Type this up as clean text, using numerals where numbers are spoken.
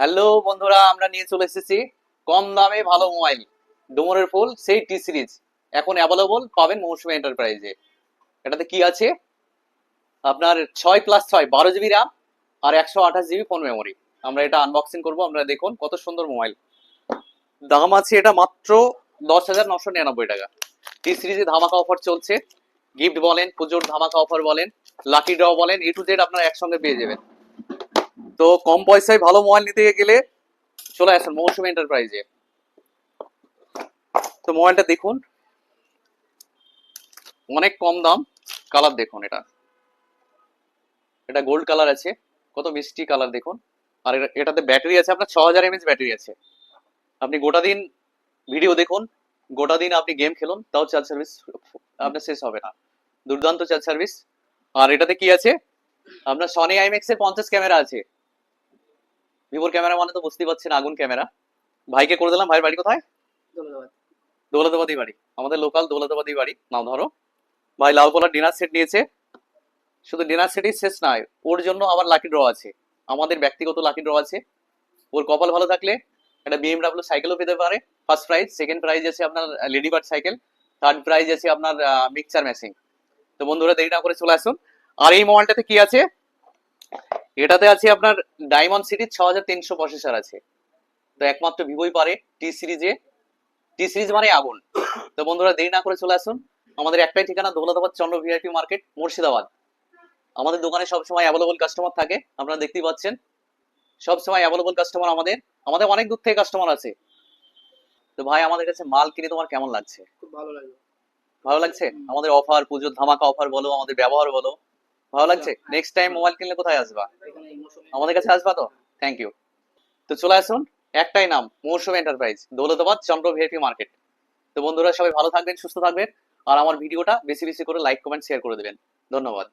Hello বন্ধুরা, আমরা নিয়ে চলে এসেছি কম দামে ভালো মোবাইল ডুমুরের ফুল সেই টি সিরিজ এখন অ্যাভেলেবল পাবেন মৌসুমী এন্টারপ্রাইজে। এটাতে কি আছে আপনার 6+6 12 জিবি র্যাম আর 128 জিবি ফোন মেমোরি। আমরা এটা আনবক্সিং করবো, আমরা দেখুন কত সুন্দর মোবাইল। দাম আছে এটা মাত্র 10,999 টাকা। টি সিরিজে ধামাকা অফার চলছে, গিফট বলেন, পুজোর ধামাকা অফার বলেন, লাকি ড্র বলেন, এ টু জেড আপনারা একসঙ্গে পেয়ে যাবেন। তো কম পয়সায় ভালো মোবাইল নিতে গেলে চলে আসেন মৌসুমী এন্টারপ্রাইজে। তো মোবাইলটা দেখুন, অনেক কম দাম। কালার দেখুন, এটা এটা গোল্ড কালার আছে, কত মিষ্টি কালার দেখুন। আর এটাতে ব্যাটারি আছে আপনার 6000 mAh ব্যাটারি আছে। আপনি গোটা দিন ভিডিও দেখুন, গোটা দিন আপনি গেম খেলুন, তাও চার্জ সার্ভিস আপনার শেষ হবে না। দুর্দান্ত চার্জ সার্ভিস। আর এটাতে কি আছে আপনার সনি আইম্যাক্স এর 50 ক্যামেরা আছে। ভিভোর ক্যামেরা মানে তো বুঝতেই পারছেন, আগুন ক্যামেরা। ভাইকে করে দিলাম। ভাইয়ের বাড়ি কোথায়? ধন্যবাদ। দৌলতাবাদী বাড়ি, আমাদের লোকাল দৌলতাবাদী বাড়ি নাও ধরো। ভাই লাল কলার ডিনার সেট নিয়েছে। শুধু ডিনার সেটই শেষ নয়, ওর জন্য আবার লাকি ড্র আছে, আমাদের ব্যক্তিগত লাকি ড্র আছে। ওর কপাল ভালো থাকলে একটা বিএমডাব্লিউ সাইকেলও পেতে পারে। ফার্স্ট প্রাইজ, সেকেন্ড প্রাইজ আছে আপনার lady bird cycle, third prize আছে আপনার মিক্সচার মেশিন। তো বন্ধুরা দেরি না করে চলে আসুন। আর এই মোবাইলটাতে কি আছে, এটাতে আছে আপনার ডায়মন্ড সিটির 6300 প্রসেসর আছে। তো একমাত্র ভিভোই পারে টি সিরিজে। টি সিরিজ মানে আগুন। তো বন্ধুরা দেরি না করে চলে আসুন। আমাদের একটাই ঠিকানা, দৌলতাবাদ চন্দ্র ভিআইপি মার্কেট, মুর্শিদাবাদ। আমাদের দোকানে সবসময় অ্যাভেলেবল কাস্টমার থাকে, আপনারা দেখতেই পাচ্ছেন সবসময় অ্যাভেলেবল কাস্টমার। আমাদের আমাদের অনেক দূর থেকে কাস্টমার আছে। তো ভাই আমাদের কাছে মাল কিনে তোমার কেমন লাগছে? খুব ভালো লাগলো। ভালো লাগছে? আমাদের অফার, পুজোর ধামাকা অফার বলো, আমাদের ব্যবহার বলো, ভালো লাগছে? নেক্সট টাইম মোবাইল কিনলে কোথায় আসবা? এখানে এই মৌসুমে আমাদের কাছে আসবা তো? Thank you. তো চলে আসুন, একটাই নাম, Mousumi enterprise, Daulatabad Chandra VIP market. তো বন্ধুরা সবাই ভালো থাকবেন, সুস্থ থাকবেন। আর আমার ভিডিওটা বেশি বেশি করে লাইক, কমেন্ট, শেয়ার করে দেবেন। ধন্যবাদ।